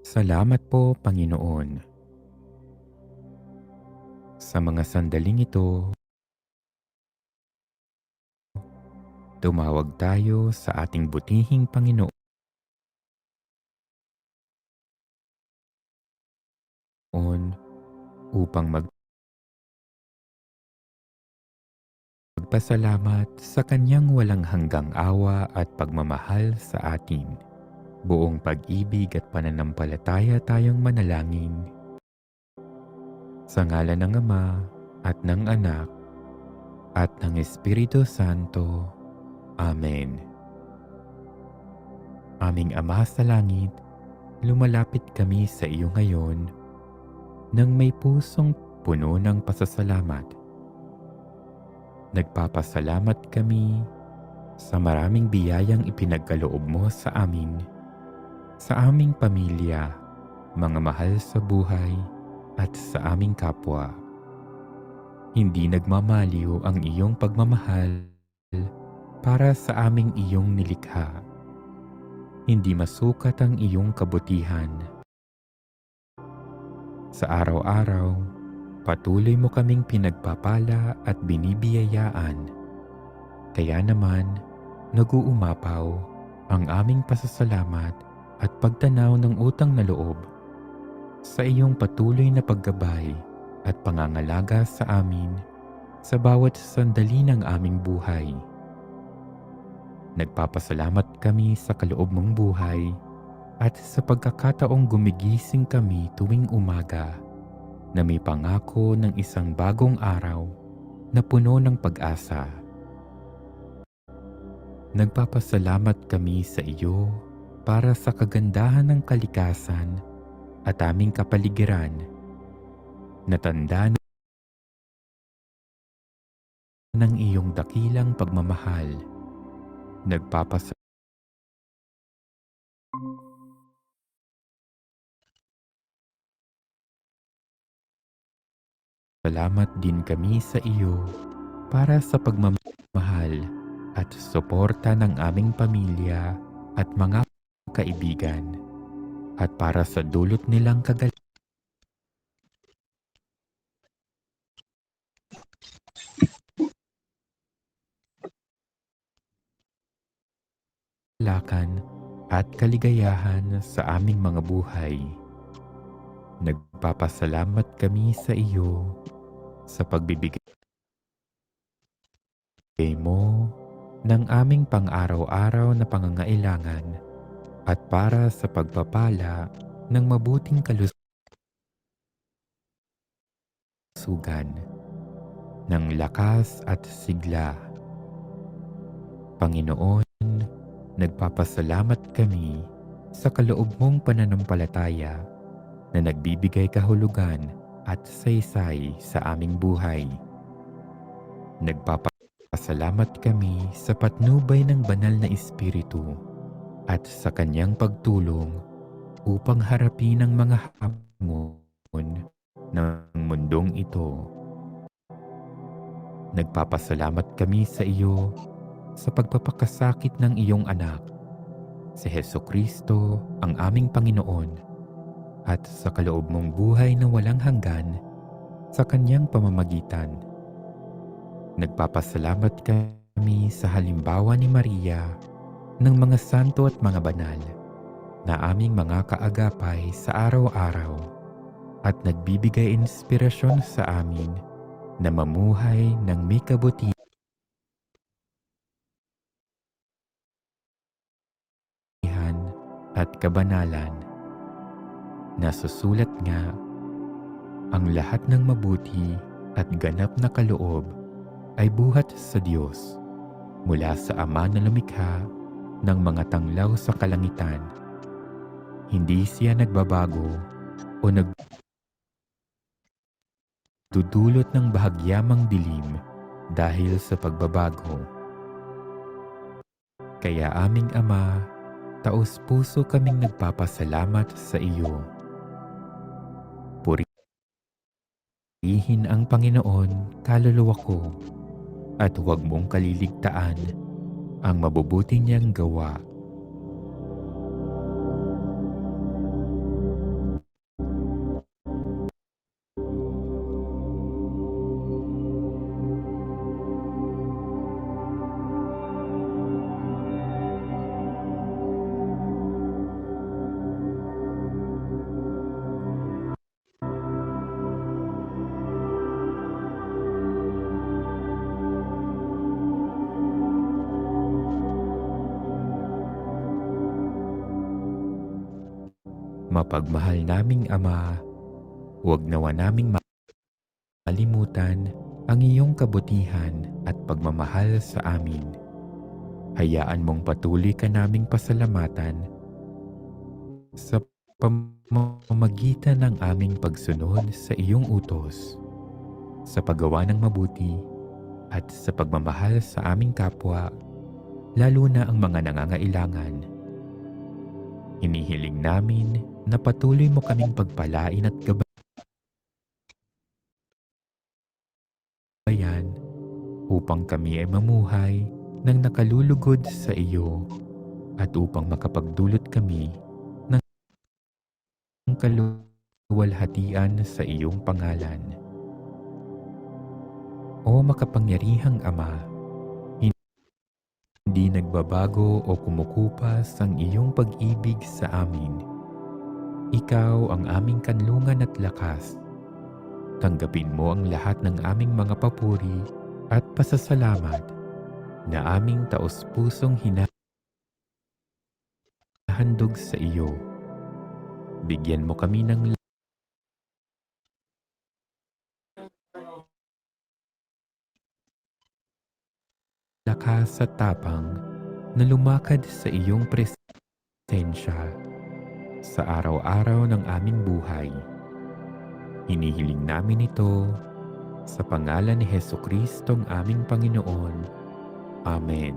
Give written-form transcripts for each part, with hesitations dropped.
Salamat po, Panginoon, sa mga sandaling ito. Tumawag tayo sa ating butihing Panginoon upang magpasalamat sa kanyang walang hanggang awa at pagmamahal sa atin. Buong pag-ibig at pananampalataya tayong manalangin. Sa ngalan ng Ama at ng Anak at ng Espiritu Santo. Amen. Aming Ama sa langit, lumalapit kami sa iyo ngayon nang may pusong puno ng pasasalamat. Nagpapasalamat kami sa maraming biyayang ipinagkaloob mo sa amin, sa aming pamilya, mga mahal sa buhay, at sa aming kapwa. Hindi nagmamaliw ang iyong pagmamahal para sa aming iyong nilikha. Hindi masukat ang iyong kabutihan. Sa araw-araw, patuloy mo kaming pinagpapala at binibiyayaan. Kaya naman, nag-uumapaw ang aming pasasalamat at pagtanaw ng utang na loob sa iyong patuloy na paggabay at pangangalaga sa amin sa bawat sandali ng aming buhay. Nagpapasalamat kami sa kaloob mong buhay at sa pagkakataong gumigising kami tuwing umaga na may pangako ng isang bagong araw na puno ng pag-asa. Nagpapasalamat kami sa iyo para sa kagandahan ng kalikasan at aming kapaligiran na tanda ng iyong dakilang pagmamahal. Nagpapasalamat din kami sa iyo para sa pagmamahal at suporta ng aming pamilya at mga kaibigan at para sa dulot nilang kagalakan at kaligayahan sa aming mga buhay. Nagpapasalamat kami sa iyo sa pagbibigay mo ng aming pang-araw-araw na pangangailangan at para sa pagpapala ng mabuting kalusugan, ng lakas at sigla. Panginoon, nagpapasalamat kami sa kaloob mong pananampalataya na nagbibigay kahulugan at saysay sa aming buhay. Nagpapasalamat kami sa patnubay ng banal na Espiritu at sa kanyang pagtulong upang harapin ang mga hamon ng mundong ito. Nagpapasalamat kami sa iyo sa pagpapakasakit ng iyong anak, si Hesukristo ang aming Panginoon, at sa kaloob mong buhay na walang hanggan sa kanyang pamamagitan. Nagpapasalamat kami sa halimbawa ni Maria ng mga santo at mga banal na aming mga kaagapay sa araw-araw at nagbibigay inspirasyon sa amin na mamuhay ng may kabutihan at kabanalan. Nasusulat nga, ang lahat ng mabuti at ganap na kaloob ay buhat sa Diyos mula sa Ama na lumikha ng mga tanglaw sa kalangitan. Hindi siya nagbabago o nagdudulot ng bahagyamang dilim dahil sa pagbabago. Kaya aming Ama, taos-puso kaming nagpapasalamat sa iyo. Purihin ang Panginoon, kaluluwa ko, at huwag mong kaliligtaan ang mabubuti niyang gawa. Mapagmahal naming Ama, huwag nawa naming malimutan ang iyong kabutihan at pagmamahal sa amin. Hayaan mong patuloy ka naming pasalamatan sa pamamagitan ng aming pagsunod sa iyong utos, sa paggawa ng mabuti at sa pagmamahal sa aming kapwa lalo na ang mga nangangailangan. Hinihiling namin na patuloy mo kaming pagpalain at gabayan upang kami ay mamuhay ng nakalulugod sa iyo at upang makapagdulot kami ng kaluwalhatian sa iyong pangalan. O makapangyarihang Ama, hindi nagbabago o kumukupas ang iyong pag-ibig sa amin. Ikaw ang aming kanlungan at lakas. Tanggapin mo ang lahat ng aming mga papuri at pasasalamat na aming taos-pusong hinahandog sa iyo. Bigyan mo kami ng lakas at tapang na lumakad sa iyong presensya sa araw-araw ng aming buhay. Hinihiling namin ito sa pangalan ni Jesucristong aming Panginoon. Amen.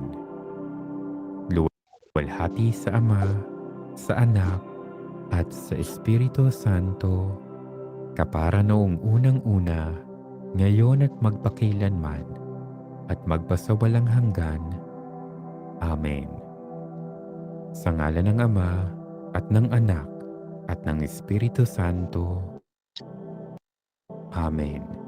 Luwalhati sa Ama, sa Anak, at sa Espiritu Santo, kapara noong unang-una, ngayon at magpakailanman, at magpasawalang hanggan. Amen. Sa ngalan ng Ama, at ng Anak, at ng Espiritu Santo. Amen.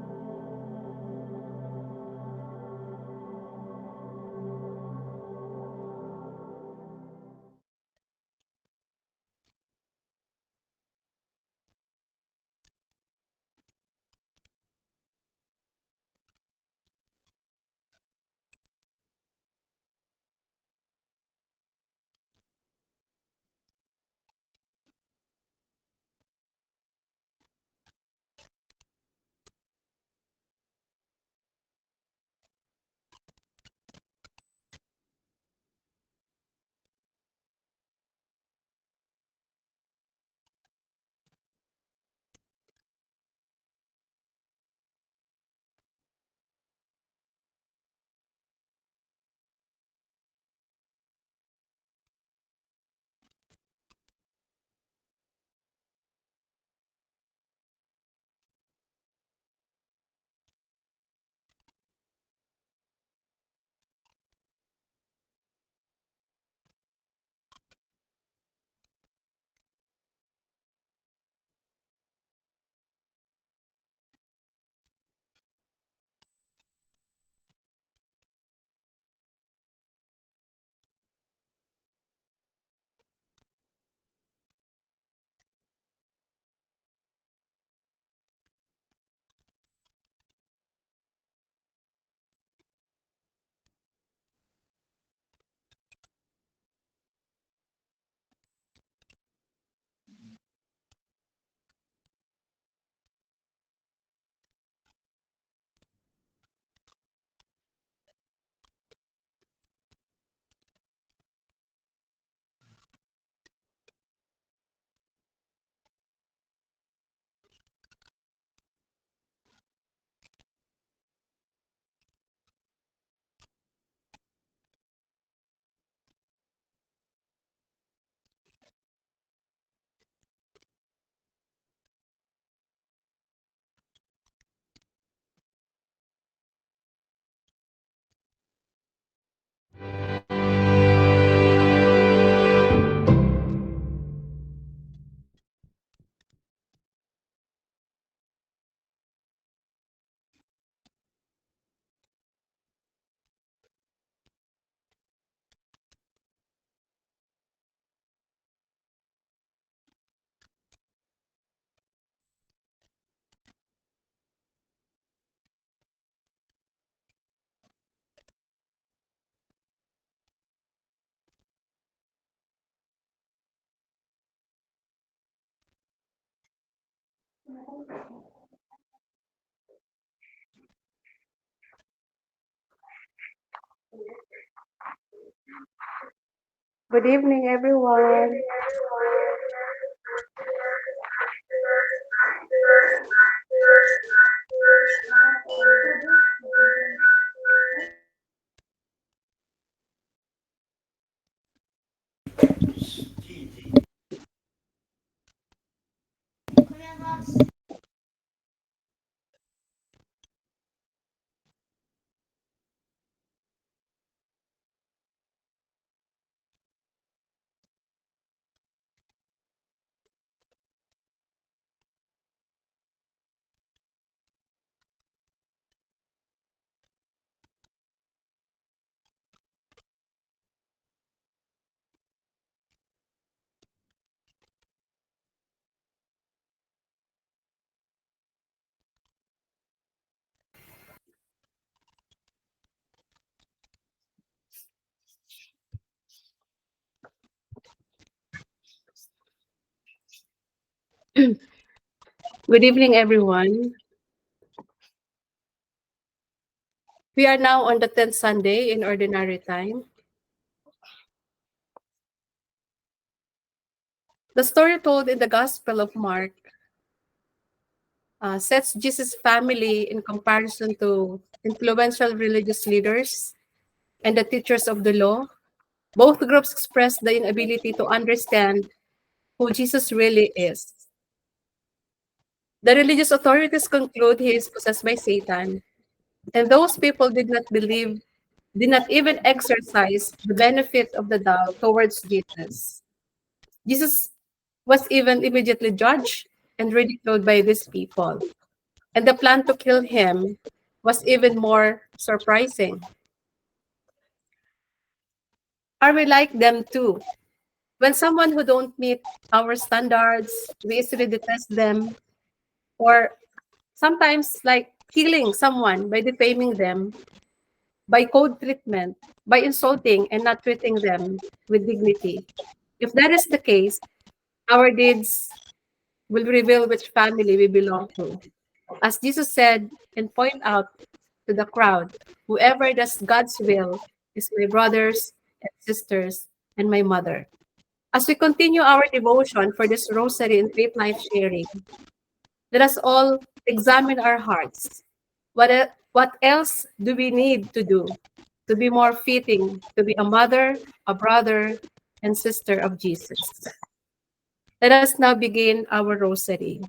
Good evening, everyone. Good evening, everyone. We are now on the 10th Sunday in Ordinary Time. The story told in the Gospel of Mark sets Jesus' family in comparison to influential religious leaders and the teachers of the law. Both groups express the inability to understand who Jesus really is. The religious authorities conclude he is possessed by Satan, and those people did not even exercise the benefit of the doubt towards Jesus. Jesus was even immediately judged and ridiculed by these people, and the plan to kill him was even more surprising. Are we like them too? When someone who don't meet our standards, we easily detest them, or sometimes like killing someone by defaming them, by cold treatment, by insulting and not treating them with dignity. If that is the case, our deeds will reveal which family we belong to. As Jesus said and point out to the crowd, whoever does God's will is my brothers and sisters and my mother. As we continue our devotion for this rosary and faith life sharing, let us all examine our hearts. What else do we need to do to be more fitting to be a mother, a brother, and sister of Jesus? Let us now begin our rosary.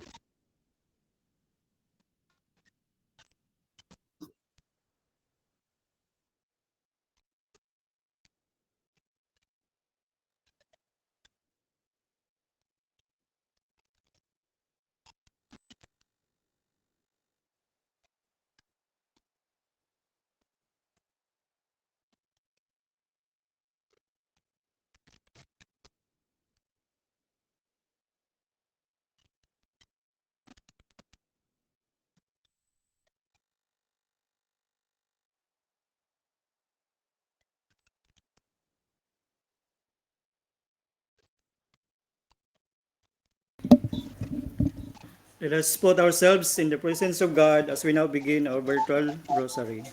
Let us put ourselves in the presence of God as we now begin our virtual rosary.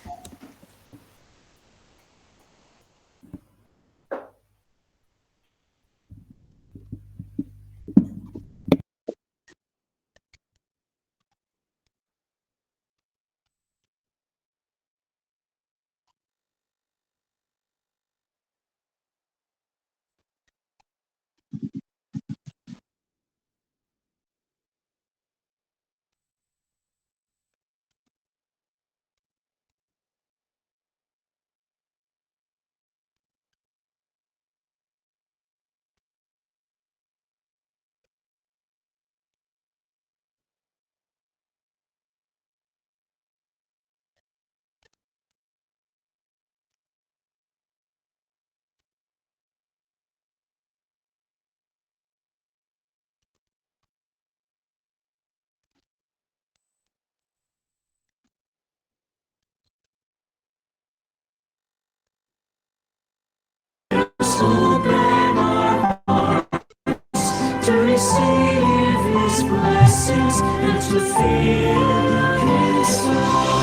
To receive His blessings and to feel His love.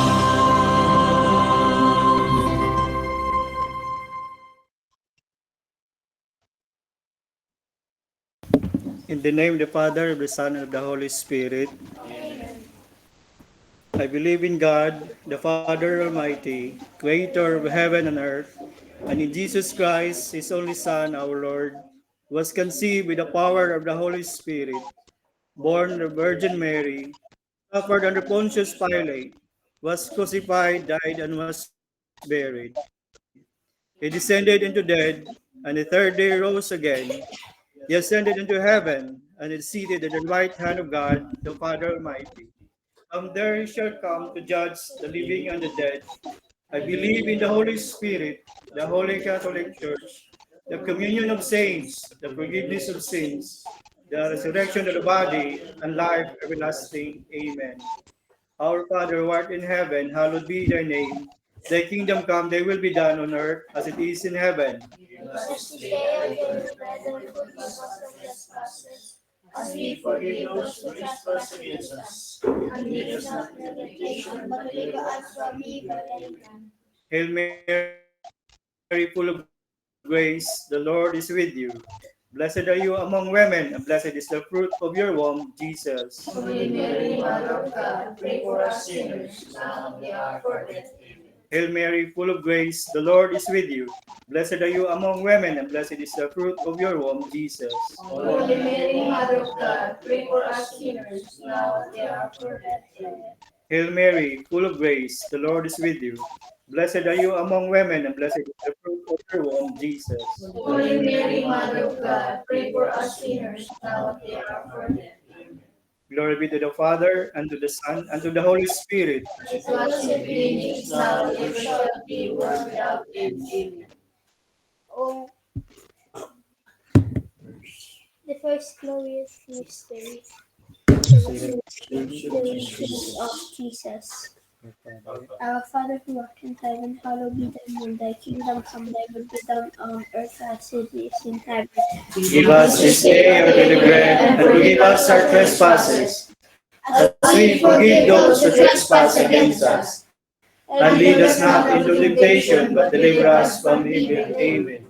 In the name of the Father, of the Son, and of the Holy Spirit. I believe in God, the Father Almighty, creator of heaven and earth, and in Jesus Christ, His only Son, our Lord, who was conceived with the power of the Holy Spirit, born of the Virgin Mary, suffered under Pontius Pilate, was crucified, died, and was buried. He descended into death, and the third day rose again. He ascended into heaven, and is seated at the right hand of God, the Father Almighty. From there he shall come to judge the living and the dead. I believe in the Holy Spirit, the Holy Catholic Church, the communion of saints, the forgiveness of sins, the resurrection of the body, and life everlasting. Amen. Our Father who art in heaven, hallowed be thy name. Thy kingdom come, thy will be done on earth as it is in heaven. As we stay our daily bread and forgive us our trespasses, as we forgive those who trespass against us. And lead us not into temptation, but deliver us from evil. Amen. Hail Mary, full of grace, the Lord is with you. Blessed are you among women, and blessed is the fruit of your womb, Jesus. Holy Mary, Mother of God, pray for us sinners, now and at the hour of our death. Amen. Hail Mary, full of grace, the Lord is with you. Blessed are you among women, and blessed is the fruit of your womb, Jesus. Holy Mary, Mother of God, pray for us sinners, now and at the hour of our death. Amen. Hail Mary, full of grace, the Lord is with you. Blessed are you among women, and blessed is the fruit of your womb, Jesus. Holy Mary, Mother of God, pray for us sinners, now and at the hour of our death. Amen. Glory be to the Father, and to the Son, and to the Holy Spirit. It was in the beginning, is now, and ever shall be, world without end. Amen. Oh, the first glorious mystery, the resurrection of Jesus. Our Father who art in heaven, hallowed be thy name. Thy kingdom come, thy will be done on earth as it is in heaven. Give us this day our daily bread, and forgive us our trespasses, as we forgive those who trespass against us. And lead us not into temptation, but deliver us from evil. Amen.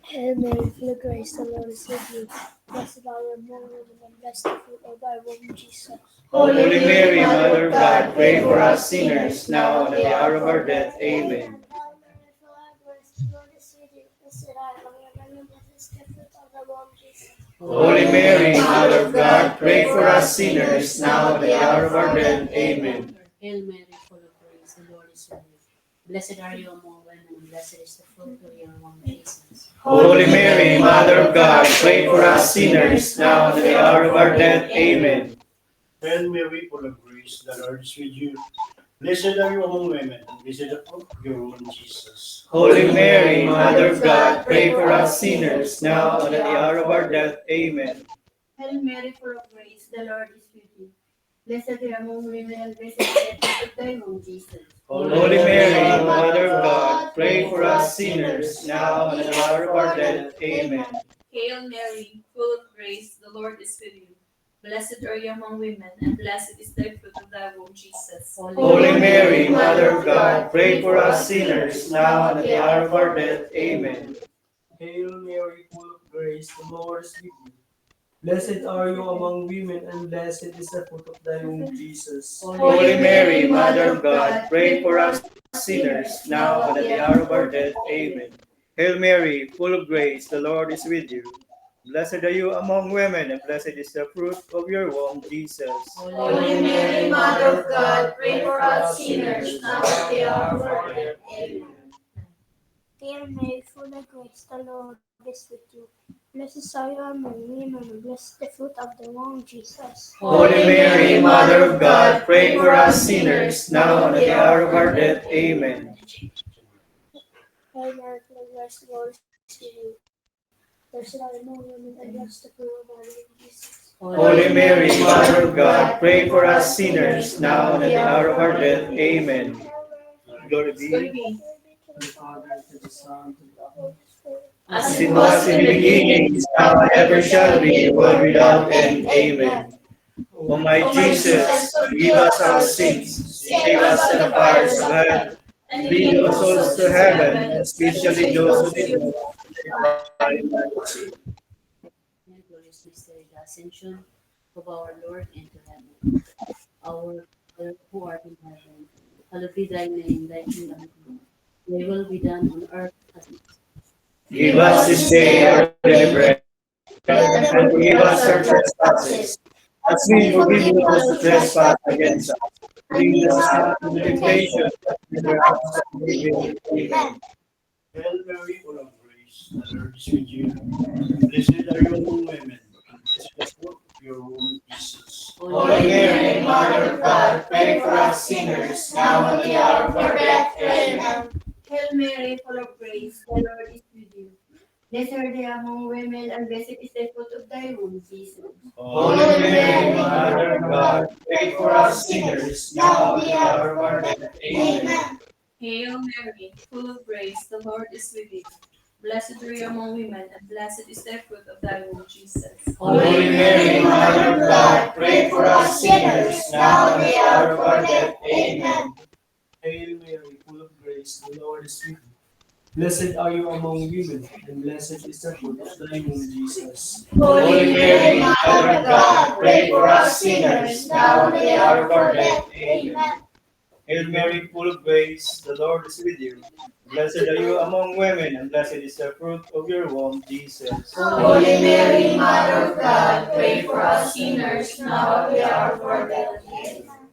Hail Mary, full of grace, the Lord is with you. Blessed are you among women, and blessed the fruit of thy womb, Jesus. Holy Mary, Mother of God, pray for us sinners, now and at the hour of our death. Amen. Hail Mary, full of grace, the Lord is with you. Blessed are you among women, and blessed is the fruit of thy womb, Jesus. Holy Mary, Mother of God, pray for us sinners, now and at the hour of our death. Amen. Hail Mary, full of grace, the Lord is with you. Blessed are you among women, and blessed is the fruit of your womb, Jesus. Holy Mary, Mother of God, pray for us sinners, now and at the hour of our death. Amen. Hail Mary, full of grace, the Lord is with you. Blessed are you among women, and blessed the fruit of your womb, Jesus. Holy Mary, Mother of God, pray for us sinners, now and at the hour of our death. Amen. Hail Mary, full of grace, the Lord is with you. Blessed are you among women, and blessed is the fruit of thy womb, Jesus. Holy Mary, Mother of God, pray for us sinners, now and at the hour of our death. Amen. Hail Mary, full of grace, the Lord is with you. Blessed are you among women, and blessed is the fruit of thy womb, Jesus. Holy Mary, Mother of God, pray for us sinners, now and at the hour of our death. Amen. Hail Mary, full of grace, the Lord is with you. Blessed are you among women, and blessed is the fruit of thy womb, Jesus. Holy Mary, Mother of God, pray for us sinners, now and at the hour of our death. Amen. Hail Mary, full of grace, the Lord is with you. Blessed are you among women, and blessed is the fruit of your womb, Jesus. Holy Mary, Mother of God, pray for us sinners, now and at the hour of our death. Amen. Hail Mary, full of grace, the Lord is with you. Blessed are you among women, and blessed the fruit of the womb, Jesus. Holy Mary, Mother of God, pray for us sinners, now and at the hour of our death. Amen. Hail Mary, full of grace, the Lord is with you. Blessed are you among women, and blessed the fruit of thy womb, Jesus. Holy Mary, Mother of God, pray for us sinners, now and at the hour of our death. Amen. Glory be To the Father, to the Son, to the Holy Spirit. as it was in the beginning, is now and ever shall be, world without end. Amen. O my Jesus, forgive us our sins, save us from the fires of hell, and lead all souls to heaven, especially those who need mercy. And glorious mystery, the ascension of our Lord into heaven. Our Father who art in heaven, hallowed be thy name, thy kingdom come. Thy will be done on earth as it is. Give us this day our daily bread, and forgive us our trespasses, as we forgive those who trespass against us. Lead us not into temptation, but deliver us from evil. Amen. Hail Mary, full of grace, the Lord is with you. Blessed are you among women, and blessed is the fruit of your womb, Jesus. Holy Mary, Mother of God, pray for us sinners, now and at the hour of our death. Amen. Hail Mary, full of grace, the Lord is with you. Blessed are thou among women, and blessed is the fruit of thy womb, Jesus. Holy Mary, Mother of God, pray for us sinners, now and at the hour of our death. Amen. Hail Mary, full of grace, the Lord is with you. Blessed are you among women, and blessed is the fruit of thy womb, Jesus. Holy Mary, Mother of God, pray for us sinners, now and at the hour of our death. Amen. Hail Mary, full of grace, the Lord is with you. Blessed are you among women, and blessed is the fruit of thy womb, Jesus. Holy Mary, Mother of God, pray for us sinners, now and at the hour of our death. Amen. Hail Mary, full of grace, the Lord is with you. Blessed are you among women, and blessed is the fruit of your womb, Jesus. Holy Mary, Mother of God, pray for us sinners, now and at the hour of our death. Amen.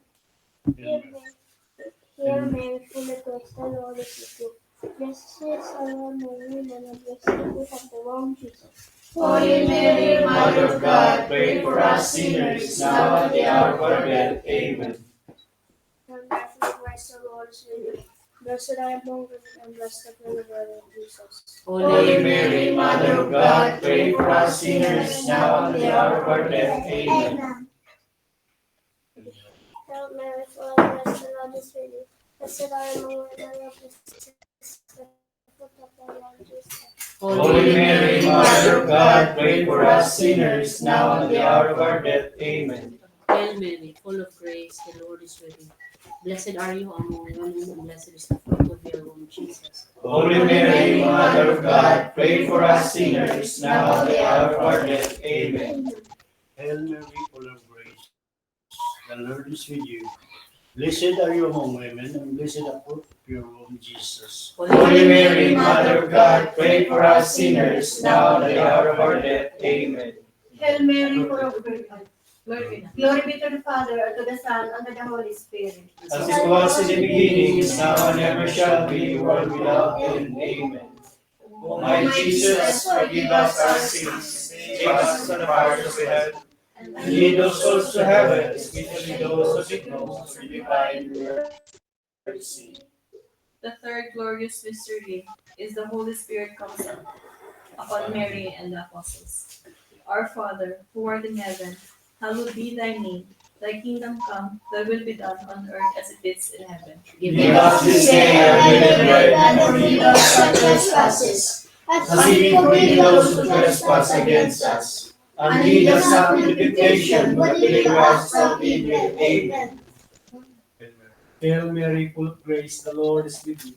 Hail Mary, full of grace, the Lord is with you. Blessed are you among women, and blessed is the fruit of the womb, Jesus. Holy Mary, Mother of God, pray for us sinners, now and at the hour of our death. Amen. Hail Mary, full of grace, the Lord is with you. Blessed are you among women, and blessed is the fruit of the womb, Jesus. Holy Mary, Mother of God, pray for us sinners, now and at the hour of our death. Amen. Hail Mary, full of grace, the Lord is with you. Blessed are you among women, and blessed is the fruit of the womb, Jesus. Holy Mary, Mother of God, pray for us sinners, now and at the hour of our death. Amen. Hail Mary, full of grace, the Lord is with you. Blessed are you among women, and blessed is the fruit of your womb, Jesus. Holy Mary, Mother of God, pray for us sinners, now and at the hour of our death. Amen. Hail Mary, full of grace, the Lord is with you. Blessed are you among women, and blessed is the fruit of your womb, Jesus. Holy Mary, Mother of God, pray for us sinners, now and at the hour of our death. Amen. Hail Mary, full of grace. Glory be to the Father, and to the Son, and to the Holy Spirit. As it was in the beginning, is now, and ever shall be, world without end. Amen. O my Jesus, forgive us our sins, save us from the fires of hell, and lead those souls to heaven, especially those who need most of divine mercy. The third glorious mystery is the Holy Spirit comes upon Mary and the apostles. Our Father, who art in heaven, hallowed be thy name. Thy kingdom come, thy will be done on earth as it is in heaven. Give us this day our daily bread, and forgive us our trespasses, as we forgive those who trespass against us. And lead us not into temptation, but deliver us from evil. Amen. Hail Mary, full of grace, the Lord is with you.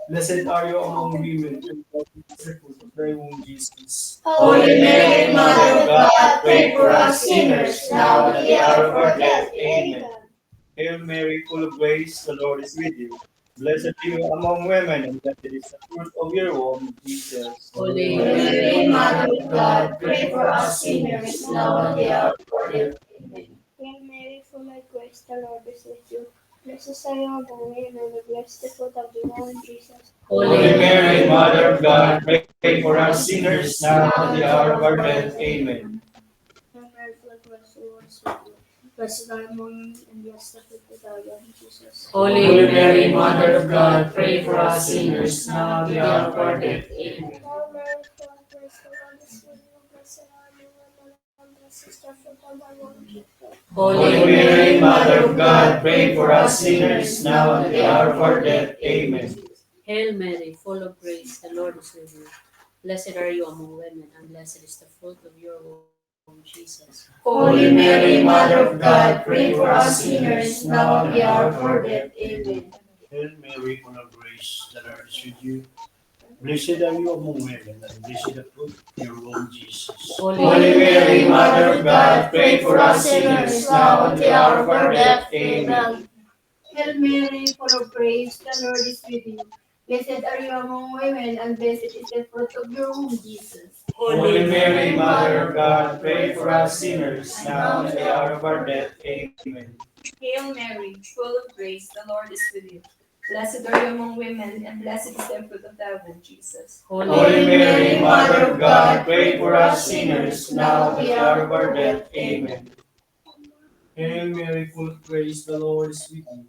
Blessed are you among women, and blessed is the fruit of thy womb, Jesus. Holy Mary, Mother of God, pray for us sinners, now and at the hour of our death. Amen. Hail Mary, full of grace, the Lord is with you. Blessed are you among women, and blessed is the fruit of your womb, Jesus. Holy Mary, Mother of God, pray for us sinners, now and at the hour of our death. Amen. Hail Mary, full of grace, the Lord is with you. Blessed are you among women, and blessed is the fruit of the womb, Jesus. Holy Mary, Mother of God, pray for us sinners, now and at the hour of our death. Amen. Hail Mary, full of grace, the Lord is with you. Blessed are you among women, and blessed is the fruit of thy womb, Jesus. Holy Mary, Mother of God, pray for us sinners, now and at the hour of our death. Amen. Hail Mary, full of grace, the Lord is with you. Blessed are you among women, and blessed is the fruit of thy womb, Jesus. Holy Mary, Mother of God, pray for us sinners, now and at the hour of our death. Amen. Hail Mary, full of grace, the Lord is with you. Blessed are you among women, and blessed is the fruit of your womb, Jesus. Holy Mary, Mother of God, pray for us sinners, now and at the hour of our death. Amen. Hail Mary, full of grace, the Lord is with you. Blessed are you among women, and blessed is the fruit of your womb, Jesus. Holy Mary, Mother of God, pray for us sinners, now and at the hour of our death. Amen. Hail Mary, full of grace, the Lord is with you. Blessed are you among women, and blessed is the fruit of your womb, Jesus. Holy Mary, Mother of God, pray for us sinners, now and at the hour of our death. Amen. Hail Mary, full of grace, the Lord is with you. Blessed are you among women, and blessed is the fruit of thy womb, Jesus. Holy Mary, Mother of God, pray for us sinners, now and at the hour of our death. Amen. Hail Mary, full of grace, the Lord is with you.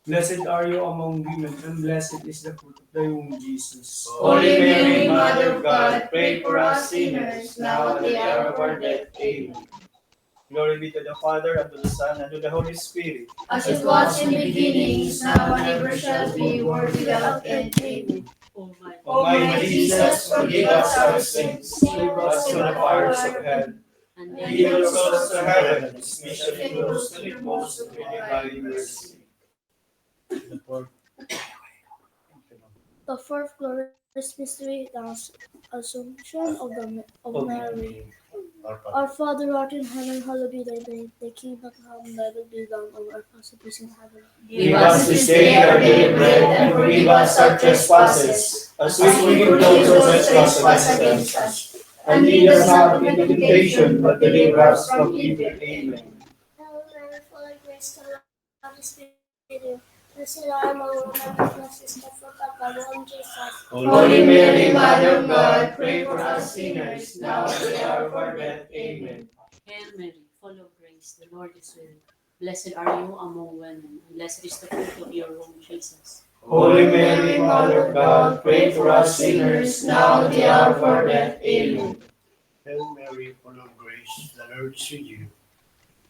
Blessed are you among women, and blessed is the fruit of thy womb, Jesus. Holy Mary, Mother of God, pray for us sinners, now and at the hour of our death. Amen. Glory be to the Father, and to the Son, and to the Holy Spirit. As it was in the beginning, is now, and ever shall be, world without end. Amen. O my Jesus, forgive us our sins, save us from the fires of hell, and lead us souls to heaven, especially those who need most of your divine mercy. The fourth glorious mystery, the Assumption of Mary. Our Father who art in heaven, hallowed be thy name. Thy kingdom come, thy will be done on earth as it is in heaven. Give us this day our daily bread, and forgive us our trespasses, as we forgive those who trespass against us. And lead us not into temptation, but deliver us from evil. Amen. Hail Mary, full of grace, the Lord is with you. Blessed are you among women, and blessed is the fruit of thy womb, Jesus. Holy Mary, Mother of God, pray for us sinners, now and at the hour of our death. Amen. Hail Mary, full of grace, the Lord is with you. Blessed are you among women, and blessed is the fruit of your womb, Jesus. Holy Mary, Mother of God, pray for us sinners, now and at the hour of our death. Amen. Hail Mary, full of grace, the Lord is with you.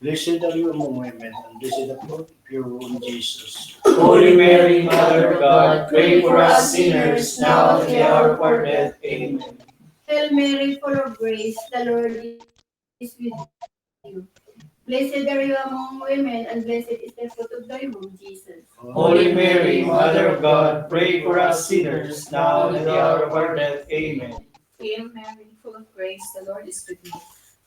Blessed are you among women, and blessed the fruit of your womb, Jesus. Holy Mary, Mother of God, pray for us sinners, now and at the hour of our death. Amen. Hail Mary, full of grace, the Lord is with you. Blessed are you among women, and blessed is the fruit of thy womb, Jesus. Holy Mary, Mother of God, pray for us sinners, now and at the hour of our death. Amen. Hail Mary, full of grace, the Lord is with you.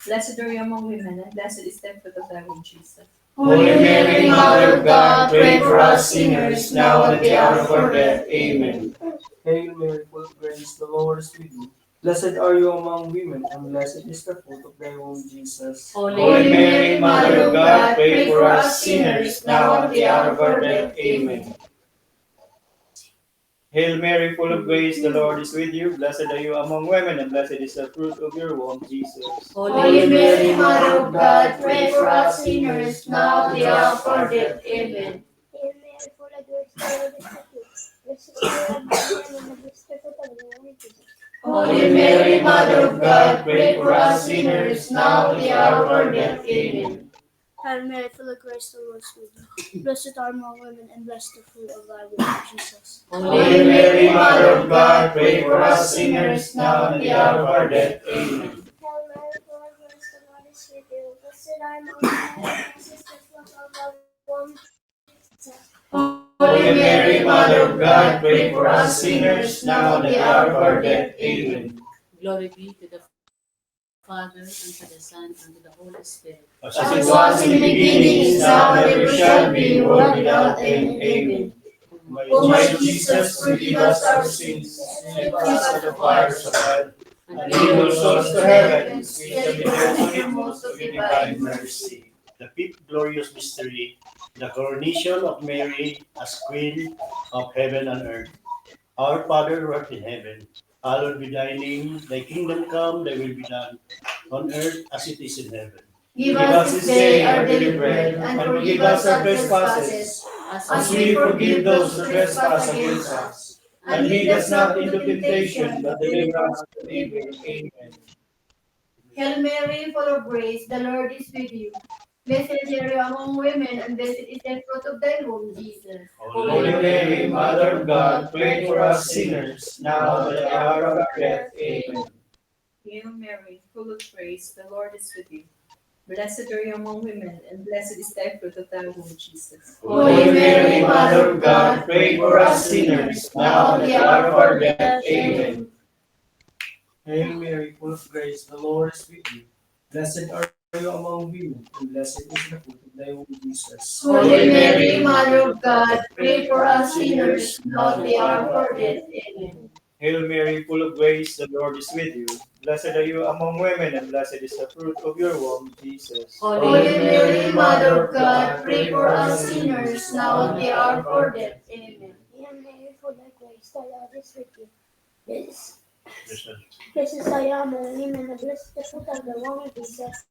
Blessed are you among women, and blessed is the fruit of thy womb, Jesus. Holy Mary, Mother of God, pray for us sinners, now and at the hour of our death. Amen. Hail Mary, full of grace, the Lord is with you. Blessed are you among women, and blessed is the fruit of thy womb, Jesus. Holy Mary, Mother of God, pray for us sinners, now and at the hour of our death. Amen. Hail Mary, full of grace, the Lord is with you. Blessed are you among women, and blessed is the fruit of your womb, Jesus. Holy Mary, Mother of God, pray for us sinners, now and at the hour of our death. Amen. Hail Mary, full of grace, the Lord is with you. Blessed are you among women, and blessed is the fruit of thy womb, Jesus. Holy Mary, Mother of God, pray for us sinners, now and at the hour of our death. Amen. Hail Mary, full of grace, the Lord is with you. Blessed are you among women, and blessed the fruit of thy womb, Jesus. Holy Mary, Mother of God, pray for us sinners, now and at the hour of our death. Amen. Hail Mary, full of grace, the Lord is with you. Blessed are you among women, and blessed is the fruit of thy womb, Jesus. Holy Mary, Mother of God, pray for us sinners, now and at the hour of our death. Amen. Glory be to the Father, and to the Son, and to the Holy Spirit. As it was in the beginning, is now, and ever shall be, world without end. Amen. O my Jesus, forgive us our sins, save us from the fires of hell, and lead all souls to heaven, especially those who need most of your divine mercy. The fifth glorious mystery, the coronation of Mary as Queen of heaven and earth. Our Father who art in heaven, hallowed be thy name. Thy kingdom come, thy will be done, on earth as it is in heaven. Give us this day our daily bread, and forgive us our trespasses, as we forgive those who trespass against us. And lead us not into temptation, but deliver us from evil. Amen. Hail Mary, full of grace, the Lord is with you. Blessed are you among women, and blessed is the fruit of thy womb, Jesus. Holy Mary, Mother of God, pray for us sinners, now and at the hour of our death. Amen. Hail Mary, full of grace, the Lord is with you. Blessed are you among women, and blessed is the fruit of thy womb, Jesus. Holy Mary, Mother of God, pray for us sinners, now and at the hour of our death. Amen. Hail Mary, full of grace, the Lord is with you. Blessed are you among women, and blessed is the fruit of thy womb, Jesus. Holy Mary, Mother of God, pray for us sinners, now and at the hour of our death. Amen. Hail Mary, full of grace, the Lord is with you. Blessed are you among women, and blessed is the fruit of your womb, Jesus. Holy Mary, Mother of God, pray for us sinners, now and at the hour of our death. Amen. Hail Mary, full of grace, the Lord is with you. Yes, sir. Blessed are you among women, and blessed is the fruit of the womb, Jesus.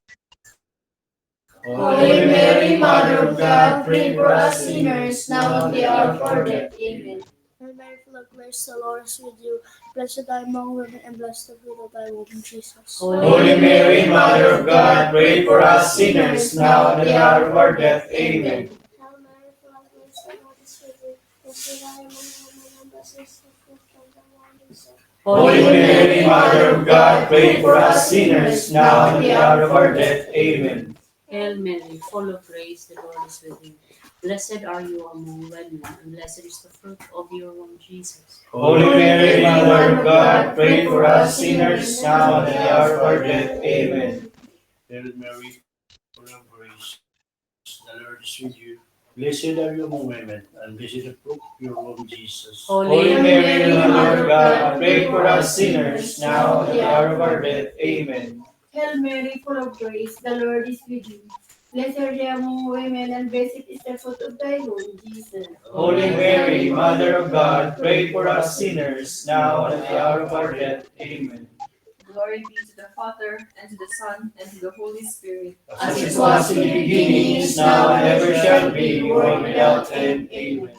Holy Mary, Mother of God, pray for us sinners, now and at the hour of our death. Amen. Hail Mary, full of grace, the Lord is with you. Blessed are you among women, and blessed the fruit of thy womb, Jesus. Holy Mary, Mother of God, pray for us sinners, now and at the hour of our death. Amen. Hail Mary, full of grace, the Lord is with you. Blessed are you among women, and blessed is the fruit of thy womb, Jesus. Holy Mary, Mother of God, pray for us sinners, now and at the hour of our death. Amen. Hail Mary, full of grace, the Lord is with you. Blessed are you among women, and blessed is the fruit of your womb, Jesus. Holy Mary, Mother of God, pray for us sinners, now and at the hour of our death. Amen. Hail Mary, full of grace, the Lord is with you. Blessed are you among women, and blessed is the fruit of your womb, Jesus. Holy Mary, Mother of God, pray for us sinners, now and at the hour of our death. Amen. Hail Mary, full of grace, the Lord is with you. Blessed are you among women, and blessed is the fruit of thy womb, Jesus. Holy Mary, Mother of God, pray for us sinners, now and at the hour of our death. Amen. Glory be to the Father, and to the Son, and to the Holy Spirit. As it was in the beginning, is now, and ever shall be, world without end. Amen.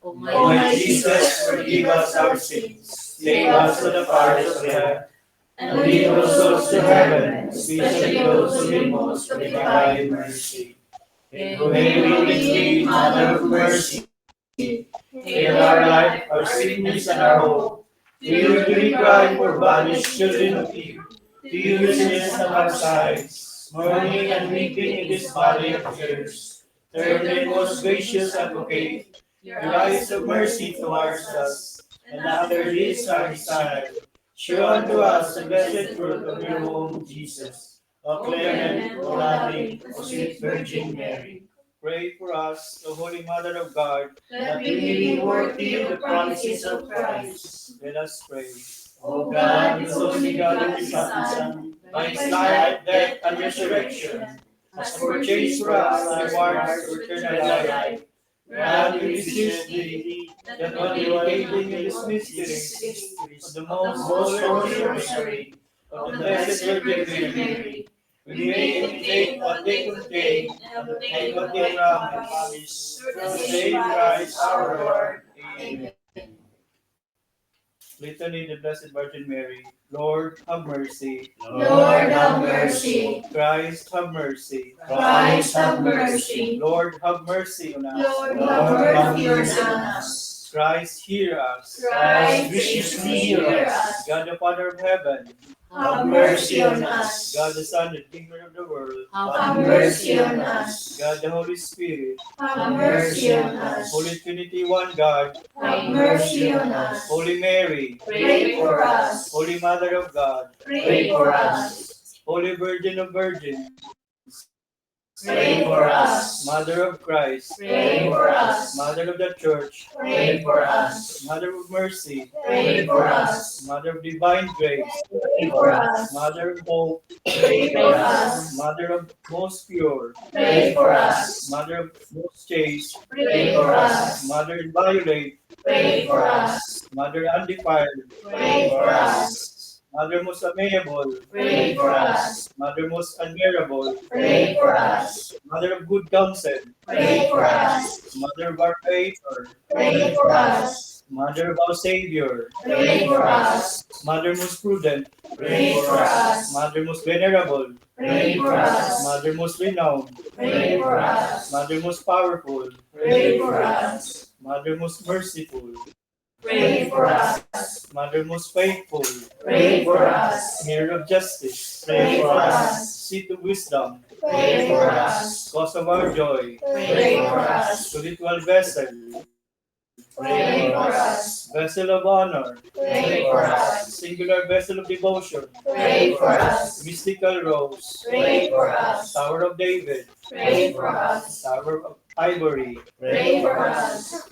O O my my Jesus, forgive us our sins, save us from the fires of hell, and lead all souls to heaven, especially those who need most of divine mercy. Hail Hail, Queen, Mother of Mercy, hail our life, our sweetness, and our hope. To you do we cry, for banished children of Eve. To you listeners on our sides, mourning and weeping in this valley of tears. Turn then, most gracious Advocate, your eyes of mercy towards us, and after this our desire, show unto us the blessed fruit of your womb, Jesus. O clement, O loving, O sweet Virgin Mary, pray for us, O Holy Mother of God, That we may be worthy of the promises of Christ. Let us pray. O God, whose only begotten Son, By his life, death, and resurrection, has purchased for us the rewards of eternal life, grant, we beseech thee, that participating in this mystery of the most holy rosary of the Blessed Virgin Mary, we may imitate what they contain and what they promise, through the same Christ our Lord. Amen. Litany of the Blessed Virgin Mary. Lord, have mercy. Lord, have mercy. Christ, have mercy. Christ, have mercy. Lord, have mercy on us. Lord, have mercy on us. Christ, hear us. Christ, graciously hear us. God, the Father of heaven. Have mercy on us. God, the Son, the King of the world. Have mercy on us. God, the Holy Spirit. Have mercy on us. Holy Trinity, one God. Have mercy on us. Holy Mary. Pray for us. Holy Mother of God. Pray for us. Holy Virgin of Virgins. Pray for us. Mother of Christ. Pray for us. Mother of the Church. Pray for us. Mother of Mercy. Pray for us. Mother of Divine Grace. Pray for us. Mother of Hope. Pray for us. Mother of Most Pure. Pray for us. Mother of Most Chaste. Pray for us. Mother Inviolate. Pray for us. Mother Undefiled. Pray for us. Mother Most Amiable. Pray for us. Mother Most Unbearable. Pray for us. Mother of Good Counsel. Pray for us. Mother of our Creator. Pray for us. Mother of our Savior. Pray for us. Mother Most Prudent. Pray for us. Mother Most Venerable. Pray for us. Mother Most Renowned. Pray for us. Mother Most Powerful. Pray for us. Mother Most Merciful. Pray for us. Mother Most Faithful. Pray for us. Mirror of Justice. Pray for us. Seat of Wisdom. Pray for us. Cause of our joy. Pray for us. Spiritual Vessel. Pray for us. Vessel of honor. Pray for us. Singular vessel of devotion. Pray for us. Mystical rose. Pray for us. Tower of David. Pray for us. Tower of ivory. Pray for us.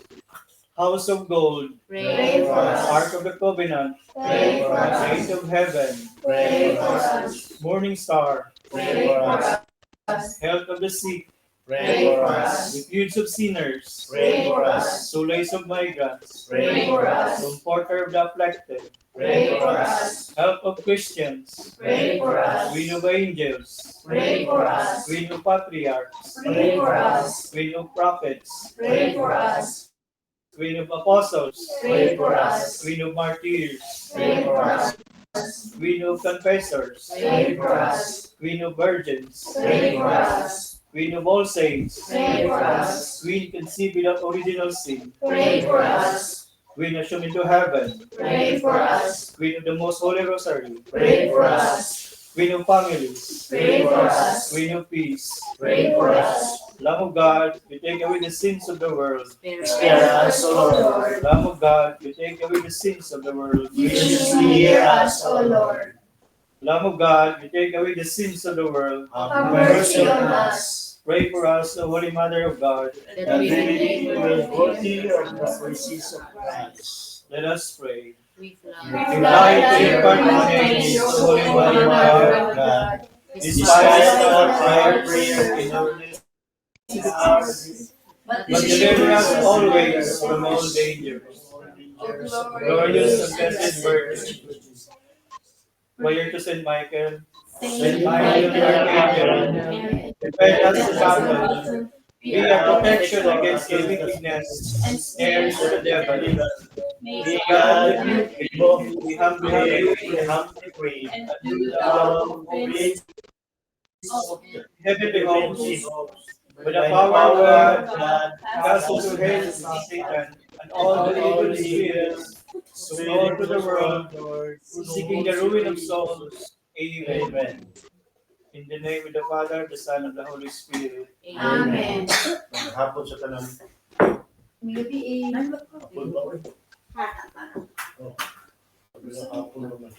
House of gold. Pray for us. Ark of the covenant. Pray for us. Gate of heaven. Pray for us. Morning star. Pray for us. Health of the sick. Pray for us. Refuge of sinners. Pray for us. Solace of migrants. Pray for us. Comforter of the afflicted. Pray for us. Help of Christians. Pray for us. Queen of angels. Pray for us. Queen of patriarchs. Pray for us. Queen of prophets. Pray for us. Queen of apostles. Pray for us. Queen of martyrs. Pray for us. Queen of confessors. Pray for us. Queen of virgins. Pray for us. Queen of all saints. Pray for us. Queen conceived without original sin. Pray for us. Queen assumed into heaven. Pray for us. Queen of the most holy rosary. Pray for us. Queen of families. Pray for us. Queen of peace. Pray for us. Lamb of God, you take away the sins of the world. Spare us, O Lord. Lamb of God, you take away the sins of the world. Graciously hear us, O Lord. Lamb of God, you take away the sins of the world. Have mercy on us. Pray for us, the Holy Mother of God. That we may Will worthy of the mercies of Christ. Let us pray. we We fly. fly at your patronage, O Holy Mother of God. Despise not our prayer in our But but deliver us always from all dangers. Glorious and blessed Virgin. Prayer to Saint Michael. Saint Michael, the Archangel, defend us in battle. Be a protection against every weakness and snares of the devil. May God rebuke you. We humbly pray. And do thou prince Heavenly hosts, with the power of God, cast into hell Satan and all the evil spirits who flow to the world, seeking the ruin of souls. Amen. In the name of the Father, the Son, and the Holy Spirit. Amen. Hapon sa tanang. Maybe Hapon ba? Oh. Hapon naman.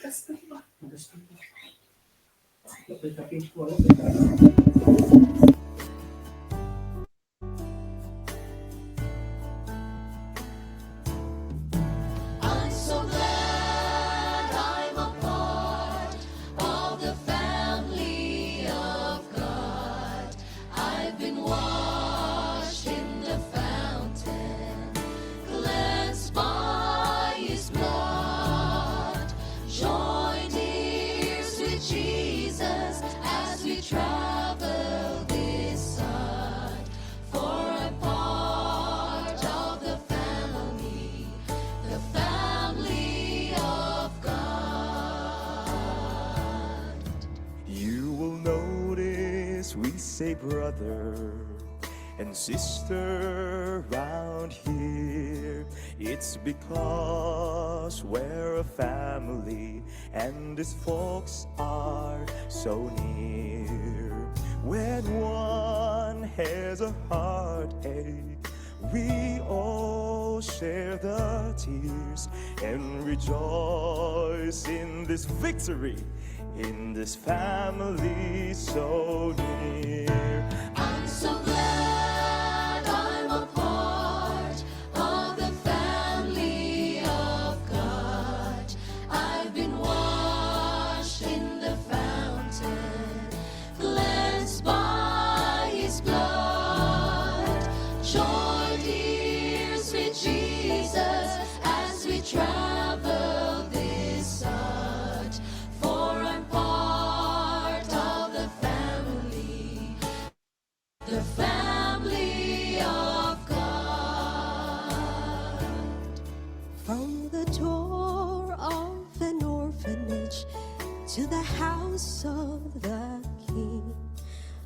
I'm so glad I'm a part of the family of God. I've been washed in the fountain, cleansed by His blood. Joined ears with Jesus as we travel this side. For I'm part of the family of God. You will notice we say brother and sister around here. It's because we're a family and these folks are so near. When one has a heartache, we all share the tears and rejoice in this victory, in this family so near. I'm so glad I'm a part of the family of God. I've been washed in the fountain, cleansed by His blood. Joined ears with Jesus as we travel this side. For I'm part of the family of God. From the door of an orphanage to the house of the King,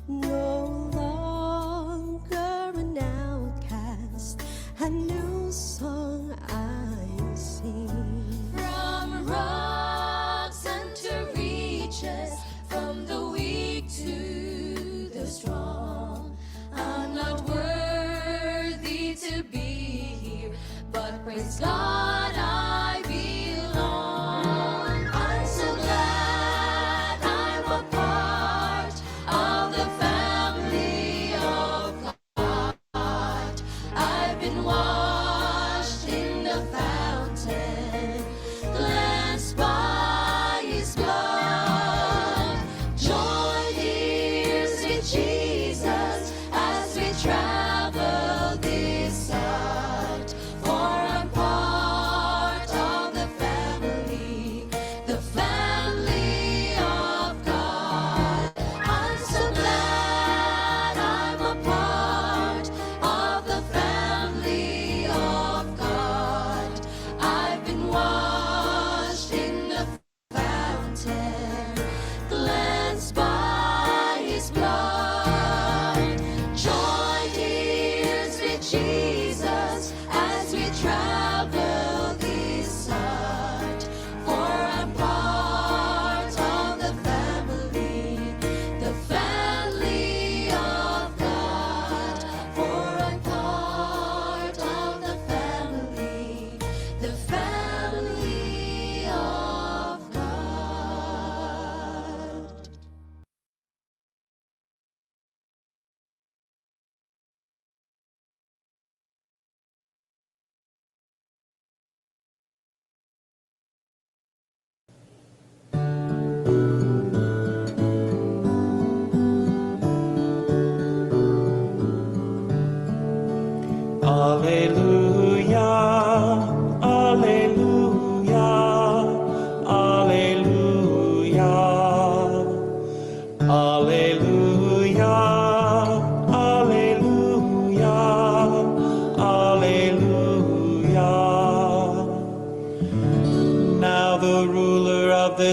no longer an outcast.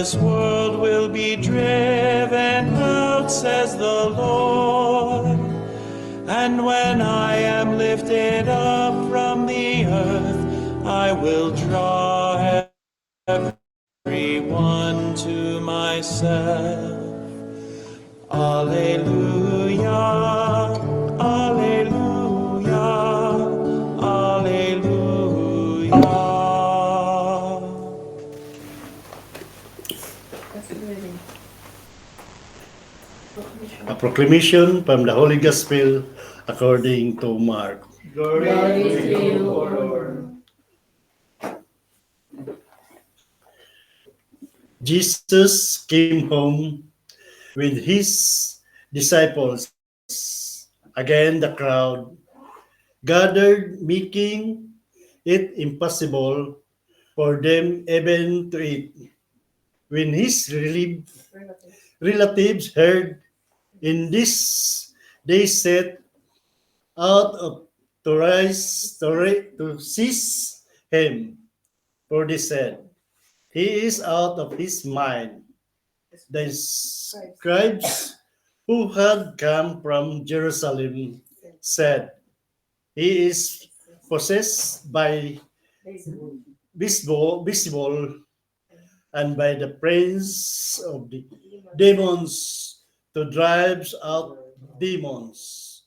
this world will be driven out, says the Lord. And when I am lifted up from the earth, I will draw everyone to myself. Alleluia, alleluia, alleluia. A proclamation from the Holy Gospel according to Mark. Glory to you, O Lord. Jesus came home with his disciples. Again, the crowd gathered, making it impossible for them even to eat. When his relatives heard in this, they set out to seize him, for they said, "He is out of his mind." The scribes who had come from Jerusalem said, "He is possessed by visible and by the prince of the demons to drive out demons."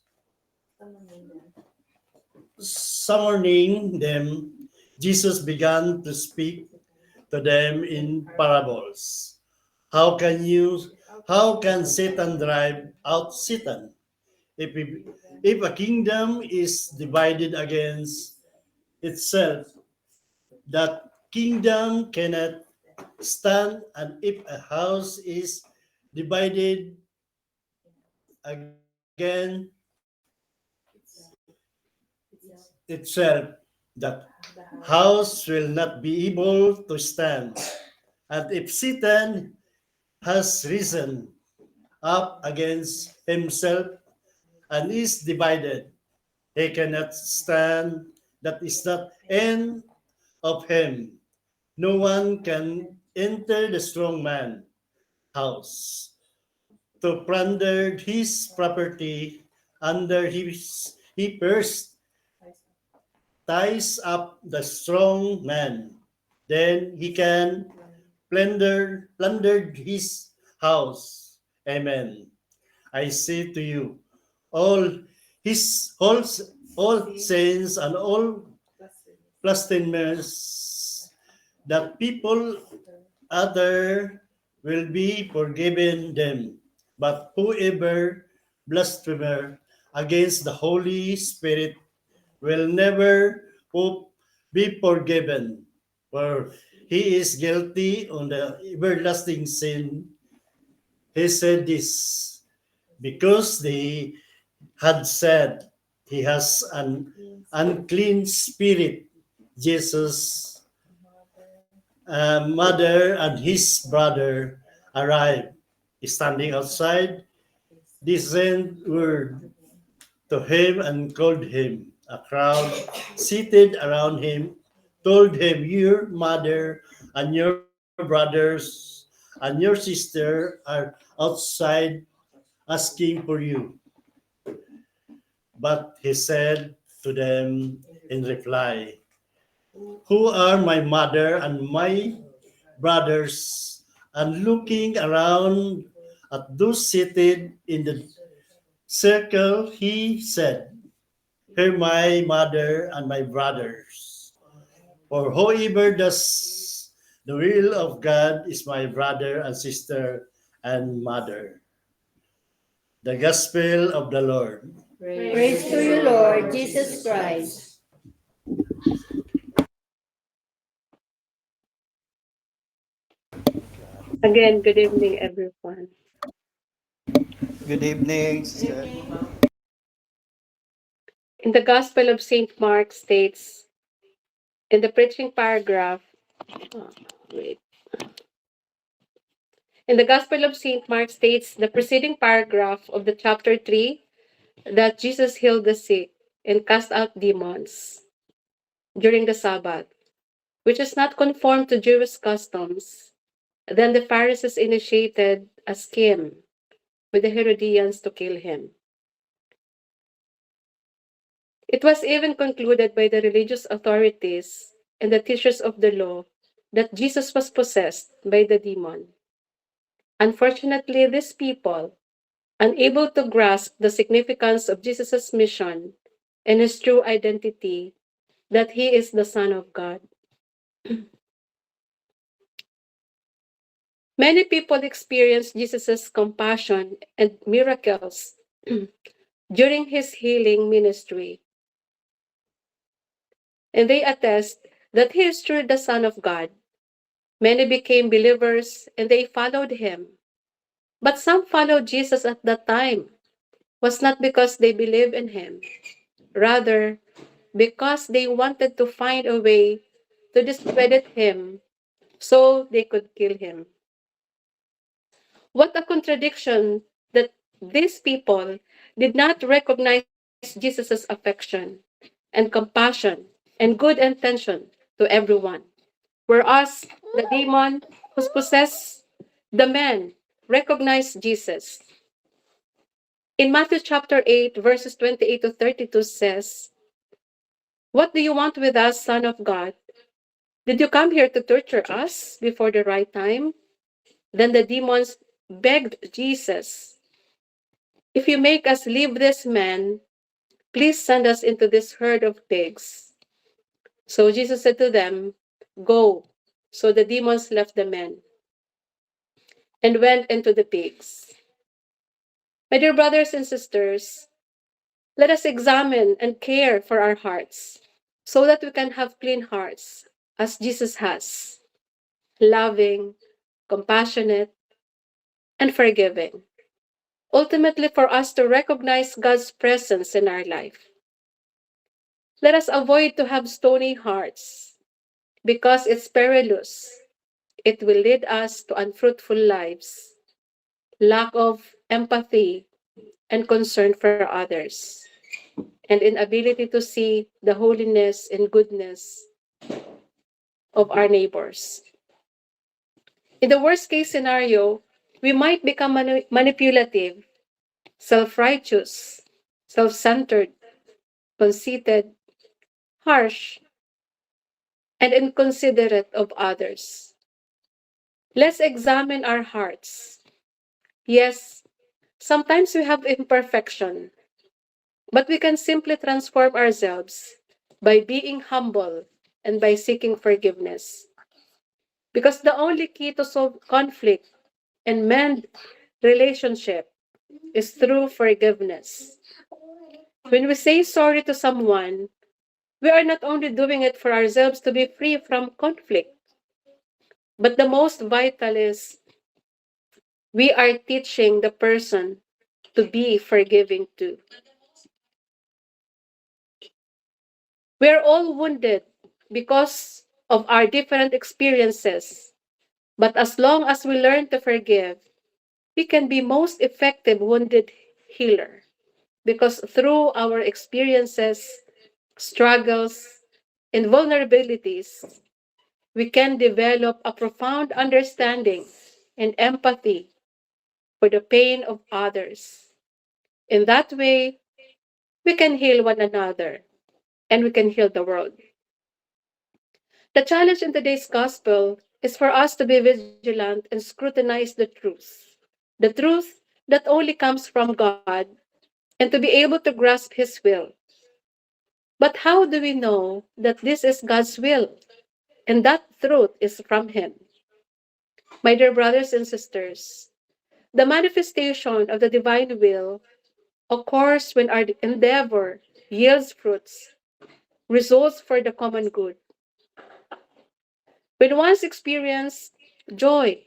Summoning them, Jesus began to speak to them in parables. How can Satan drive out Satan? If a kingdom is divided against itself, that kingdom cannot stand, and if a house is divided against itself, that house will not be able to stand. And if Satan has risen up against himself and is divided, he cannot stand. That is not end of him. No one can enter the strong man house to plunder his property under his. He first ties up the strong man, then he can plunder his house. Amen. I say to you, all sins and all blasphemers that people utter will be forgiven them, but whoever blasphemer against the Holy Spirit will never be forgiven, for he is guilty on the everlasting sin. He said this because they had said he has an unclean spirit. Jesus' mother and his brother arrived, standing outside. They sent word to him and called him. A crowd seated around him told him, "Your mother and your brothers and your sister are outside asking for you." But he said to them in reply, "Who are my mother and my brothers?" And looking around at those seated in the circle, he said, "Hear my mother and my brothers. For whoever does the will of God is my brother and sister and mother." The Gospel of the Lord. Praise to you, Lord Jesus Christ. Again, good evening, everyone. Good evening, sister. In the Gospel of St. Mark states, in the preaching paragraph, In the Gospel of St. Mark states the preceding paragraph of the chapter 3 that Jesus healed the sick and cast out demons during the Sabbath, which is not conformed to Jewish customs, Then the Pharisees initiated a scheme with the Herodians to kill him. It was even concluded by the religious authorities and the teachers of the law that Jesus was possessed by the demon. Unfortunately, these people, unable to grasp the significance of Jesus' mission and his true identity, that he is the Son of God. Many people experienced Jesus' compassion and miracles during his healing ministry, and they attest that he is truly the Son of God. Many became believers and they followed him. But some followed Jesus at that time was not because they believed in him, rather because they wanted to find a way to discredit him so they could kill him. What a contradiction that these people did not recognize Jesus' affection and compassion and good intention to everyone, whereas the demon who possessed the man recognized Jesus. In Matthew chapter 8, verses 28 to 32 says, "What do you want with us, Son of God? Did you come here to torture us before the right time?" Then the demons begged Jesus, "If you make us leave this man, please send us into this herd of pigs." So Jesus said to them, "Go." So the demons left the men and went into the pigs. My dear brothers and sisters, let us examine and care for our hearts so that we can have clean hearts as Jesus has, loving, compassionate, and forgiving. Ultimately, for us to recognize God's presence in our life. Let us avoid to have stony hearts because it's perilous. It will lead us to unfruitful lives, lack of empathy and concern for others, and inability to see the holiness and goodness of our neighbors. In the worst case scenario, we might become manipulative, self-righteous, self-centered, conceited, harsh, and inconsiderate of others. Let's examine our hearts. Yes, sometimes we have imperfection, but we can simply transform ourselves by being humble and by seeking forgiveness. Because the only key to solve conflict and mend relationship is through forgiveness. When we say sorry to someone, we are not only doing it for ourselves to be free from conflict, but the most vital is we are teaching the person to be forgiving too. We are all wounded because of our different experiences, but as long as we learn to forgive, we can be most effective wounded healer because through our experiences, struggles, and vulnerabilities, we can develop a profound understanding and empathy for the pain of others. In that way, we can heal one another and we can heal the world. The challenge in today's gospel is for us to be vigilant and scrutinize the truth that only comes from God, and to be able to grasp His will. But how do we know that this is God's will and that truth is from Him? My dear brothers and sisters, the manifestation of the divine will occurs when our endeavor yields fruits, results for the common good. When one's experience joy,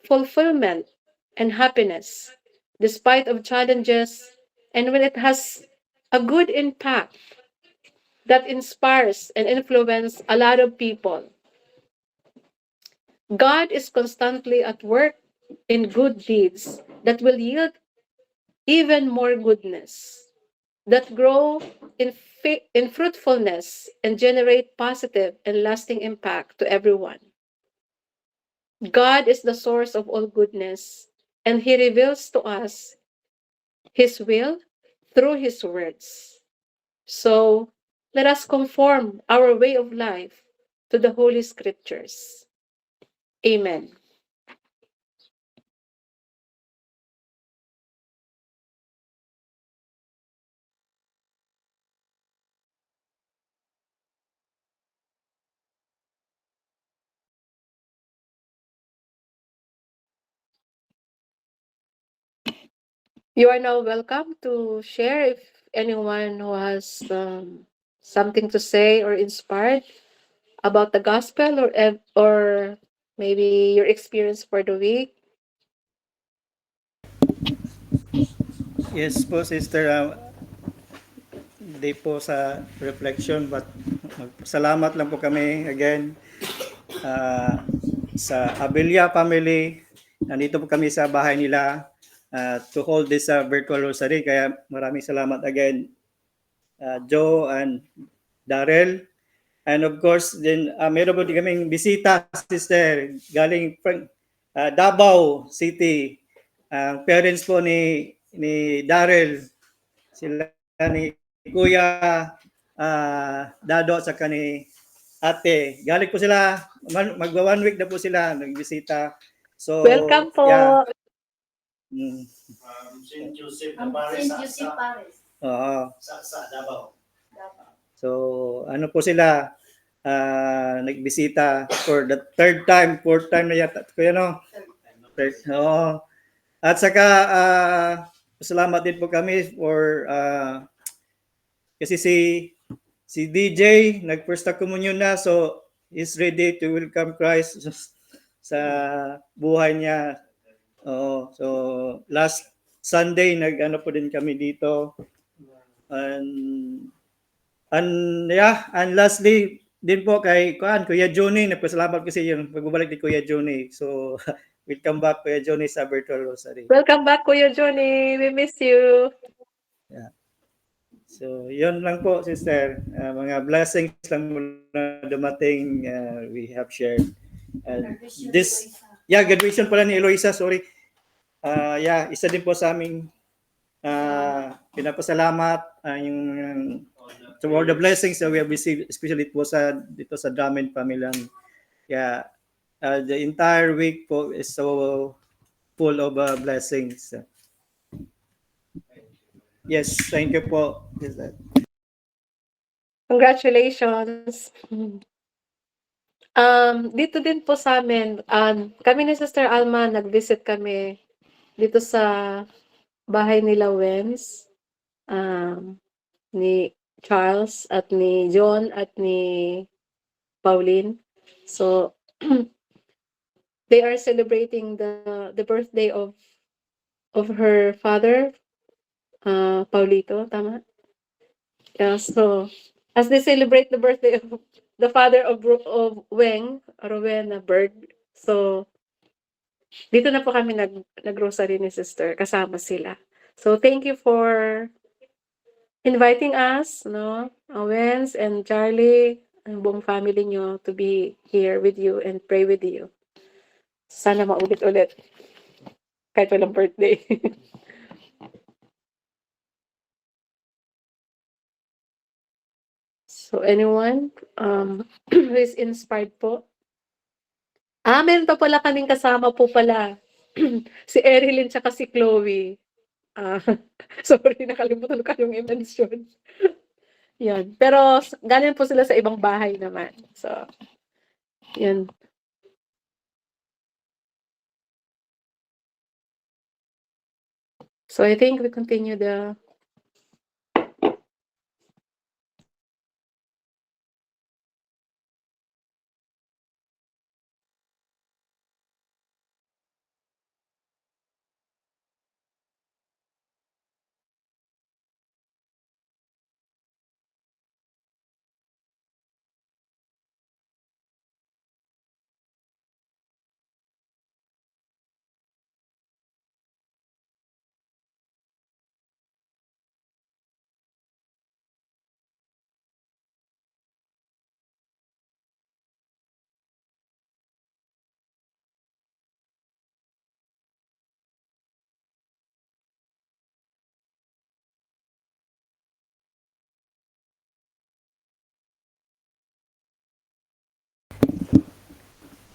fulfillment, and happiness, despite of challenges, and when it has a good impact that inspires and influences a lot of people. God is constantly at work in good deeds that will yield even more goodness, that grow in fruitfulness and generate positive and lasting impact to everyone. God is the source of all goodness, and He reveals to us His will through His words. So let us conform our way of life to the Holy Scriptures. Amen. You are now welcome to share if anyone who has something to say or inspired about the gospel or maybe your experience for the week. Yes po, Sister. Hindi po sa reflection, but salamat lang po kami again sa Abilia family. Nandito po kami sa bahay nila to hold this virtual rosary. Kaya maraming salamat again, Joe and Darrell. And of course, then meron po din kaming bisita, Sister, galing Davao City. Parents po ni Darrell, sila ni Kuya Dado at saka ni Ate. Galing po sila, magwa 1 week na po sila nagbisita. So, Welcome po. yeah. St. Joseph na Paris. St. Joseph Paris. Oo. Sa Davao. So, ano po sila, nagbisita for the third time, fourth time na yata. Kuya, no? Oo. At saka, salamat din po kami for, kasi si DJ, nag-first communion na, so he's ready to welcome Christ sa buhay niya. Oo. So, last Sunday, nag-ano po din kami dito. And yeah, and lastly, din po kay Kuya Johnny, nagpasalamat kasi yung pagbabalik ni Kuya Johnny. So, welcome back Kuya Johnny sa Virtual Rosary. Welcome back, Kuya Johnny. We miss you. Yeah. So, yun lang po, Sister. Mga blessings lang muna dumating, we have shared. Graduation pala ni Eloisa, sorry. Yeah, isa din po sa aming pinapasalamat yung to all the blessings that we have received, especially po dito sa Damen Pamilyang. Yeah, the entire week po is so full of blessings. Yes, thank you po. Congratulations. Dito din po sa amin, kami ni Sister Alma, nag-visit kami dito sa bahay nila Wens, ni Charles at ni John at ni Pauline. So, they are celebrating the birthday of her father, Paulito, tama? Yeah, so as they celebrate the birthday of the father of Weng, Rowena Berg, so dito na po kami nag-grocery ni Sister, kasama sila. So thank you for inviting us, no, Owens and Charlie, ang buong family nyo to be here with you and pray with you. Sana maulit-ulit kahit walang birthday. So anyone who is inspired po? Meron pa pala kaming kasama po pala. Si Erilyn tsaka si Chloe. Sorry, nakalimutan ko yung i-mention. Yan. Pero galing po sila sa ibang bahay naman. So, yan. So I think we continue the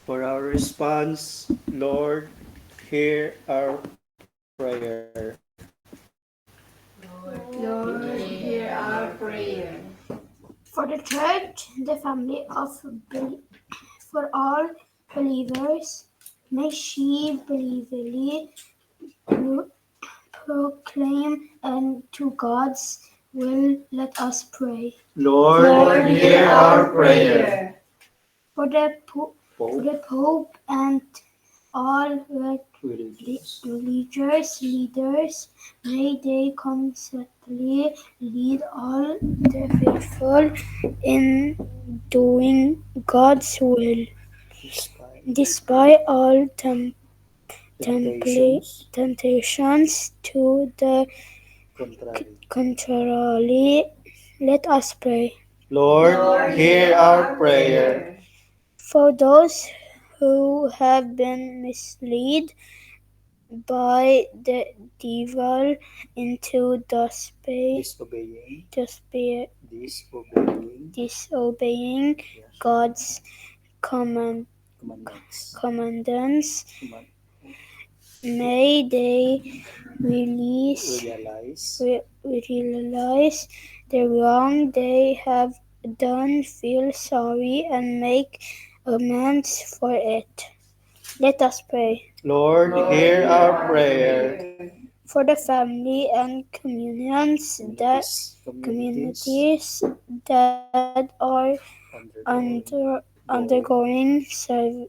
For our response, Lord, hear our prayer. Lord, hear our prayer. For the church, the family of for all believers, may she believingly proclaim and to God's will. Let us pray. Lord, hear our prayer. For the Pope and all religious leaders, may they constantly lead all the faithful in doing God's will, despite all temptations to the contrary. Let us pray. Lord, hear our prayer. For those who have been misled by the devil into disobeying God's commandments, may they realize the wrong they have done, feel sorry, and make amends for it. Let us pray. Lord, hear our prayer. For the family and communities that are undergoing severe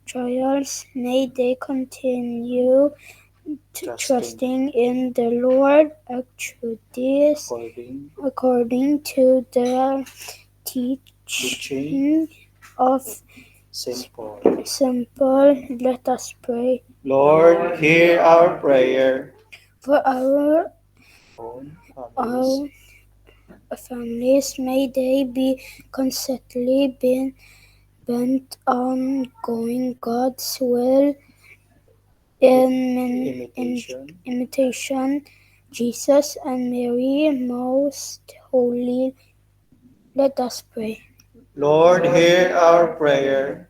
trials, may they continue trusting in the Lord according to the teaching of St. Paul. Let us pray. Lord, hear our prayer. For our families, may they be constantly bent on going God's will in imitation Jesus and Mary, most holy. Let us pray. Lord, hear our prayer.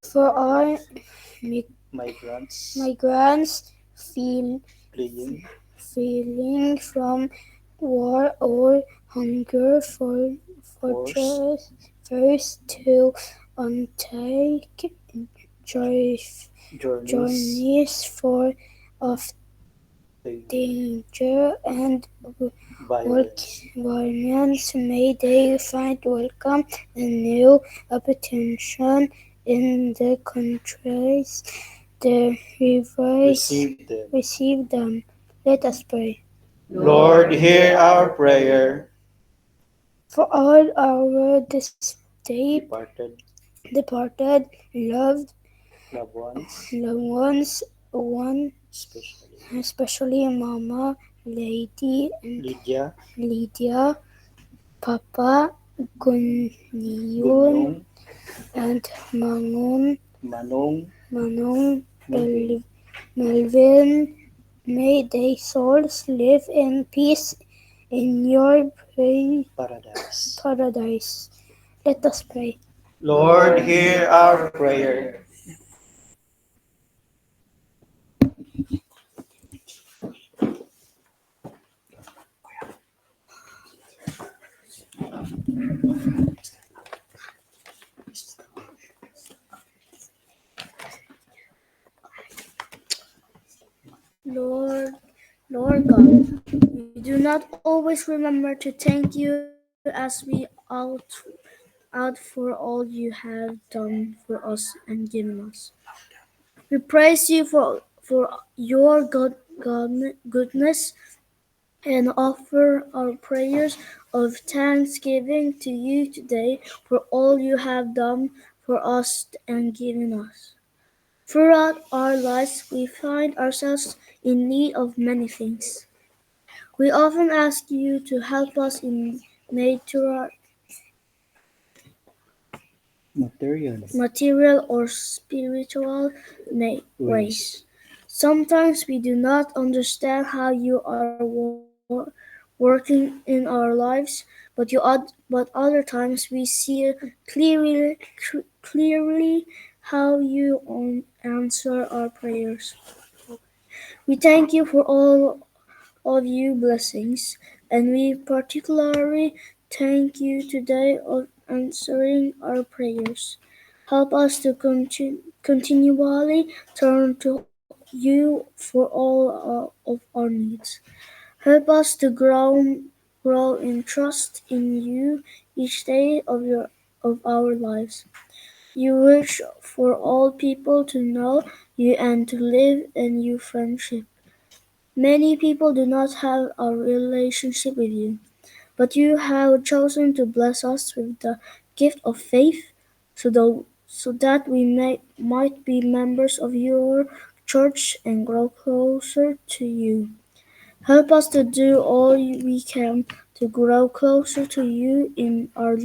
For our migrants fleeing from war or hunger, first to undertake journeys for of danger and violence, may they find welcome and new habitation in the countries the rivers receive them. Let us pray. Lord, hear our prayer. For all our departed loved ones, especially Mama, Lady, and Lydia, Papa, Gunyun, and Manong, Melvin, may their souls live in peace in your paradise. Let us pray. Lord, hear our prayer. Lord God, we do not always remember to thank you as we out for all you have done for us and given us. We praise you for your goodness and offer our prayers of thanksgiving to you today for all you have done for us and given us. Throughout our lives, we find ourselves in need of many things. We often ask you to help us in material or spiritual ways. Sometimes we do not understand how you are working in our lives, but but other times we see clearly how you answer our prayers. We thank you for all of your blessings, and we particularly thank you today of answering our prayers. Help us to continually turn to you for all of our needs. Help us to grow in trust in you each day of our lives. You wish for all people to know you and to live in your friendship. Many people do not have a relationship with you, but you have chosen to bless us with the gift of faith so that we might be members of your church and grow closer to you. Help us to do all we can to grow closer to you in our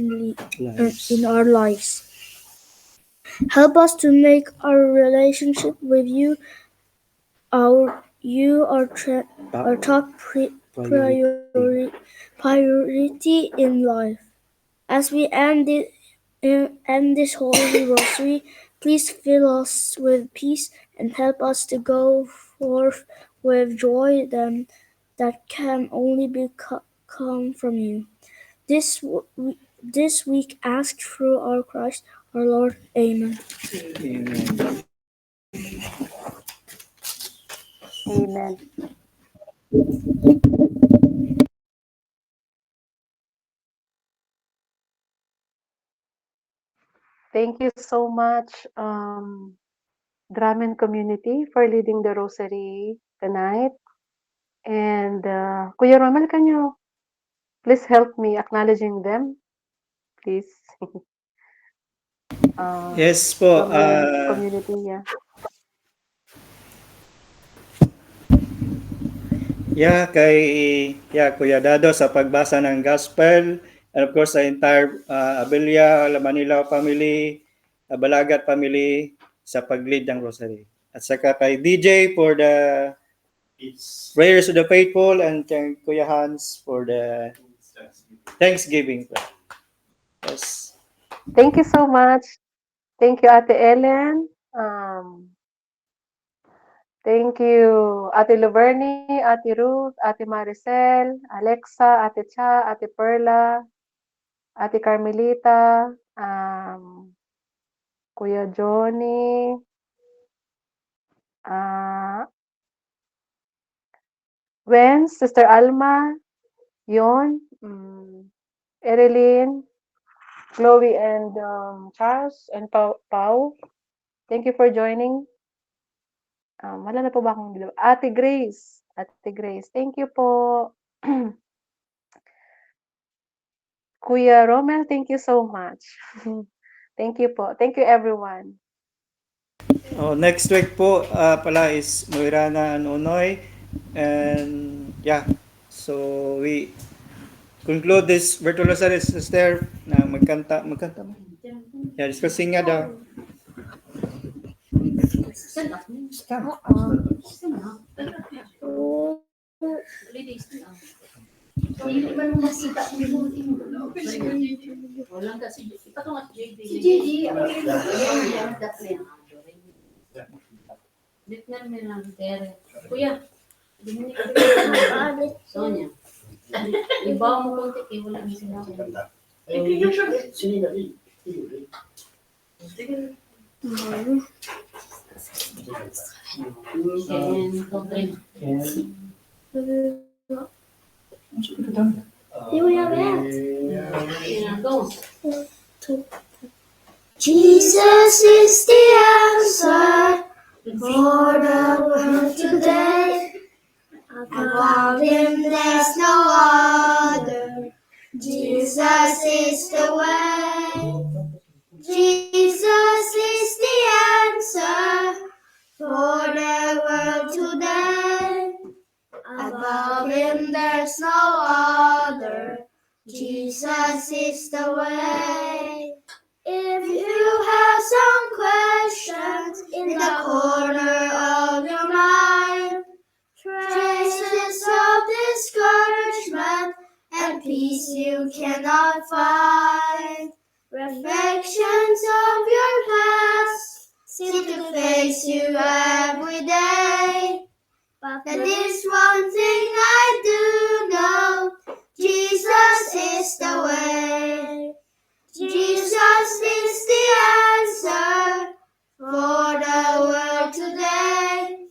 lives. Help us to make our relationship with you our top priority in life. As we end this holy rosary, please fill us with peace and help us to go forth with joy that can only come from you. This week, ask through our Christ, our Lord. Amen. Amen. Amen. Thank you so much, Dramen community, for leading the rosary tonight. And Kuya Romel, can you please help me acknowledging them, please? Yes po. Dramen community, yeah. Kuya Dado sa pagbasa ng Gospel, and of course the entire Abilia, Manila family, Balagat family sa pag-lead ng Rosary. At saka kay DJ for the prayers of the faithful, and kay Kuya Hans for the Thanksgiving. Yes. Thank you so much. Thank you, Ate Ellen. Thank you, Ate Luverni, Ate Ruth, Ate Maricel, Alexa, Ate Cha, Ate Perla, Ate Carmelita, Kuya Johnny, Wen, Sister Alma, Yon, Erilyn, Chloe, and Charles, and Pau. Thank you for joining. Wala na po ba akong Ate Grace. Ate Grace, thank you po. Kuya Romel, thank you so much. Thank you po. Thank you everyone. Next week po pala is Moirana and Onoy. And so we conclude this virtual rosary, sister, na magkanta mo? Yeah, discussing nga daw. Stand up. Stand up. Stand up. Hindi man mo masita mo. Walang kasi. Ipatungat JD. Si JD. Ditnan mo lang, Tere. Kuya, dinig ka. Sonia. Iba mo konti kay wala ni sinabi. Sige. Jesus is the answer for the world today. Above him there's no other. Jesus is the way. Jesus is the answer for the world today. Above him there's no other. Jesus is the way. If you have some questions in the corner of your mind, traces of discouragement and peace peace you cannot find. Reflections of your past seem to face you every day. But there is one thing I do know, Jesus is the way. Jesus is the answer for the world today.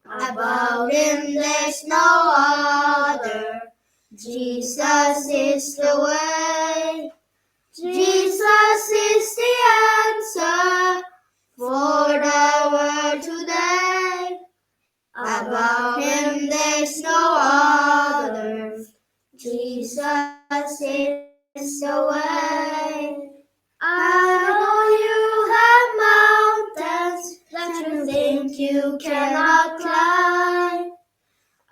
About him there's no other. Jesus is the way. Jesus is the answer for the world today. About him there's no other. Jesus is the way. I know you have mountains that you think you cannot climb.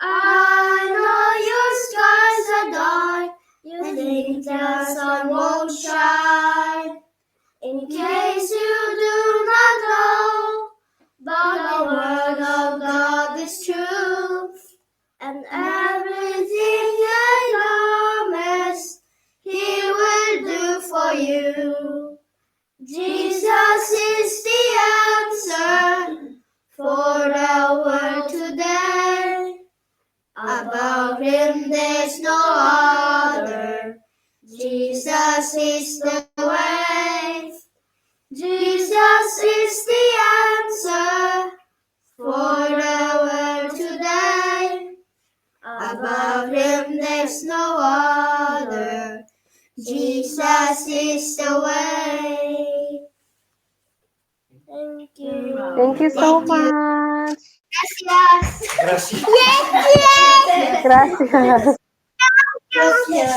I know your skies are dark, you think the sun won't shine. In case you do not know, but the word of God is true, and everything I promise He will do for you. Jesus is the answer for the world today. About him there's no other. Jesus is the way. Jesus is the answer for the world today. About him there's no other. Jesus is the way. Thank you. Thank you so much. Gracias. Gracias. Yes, yes. Gracias. Gracias.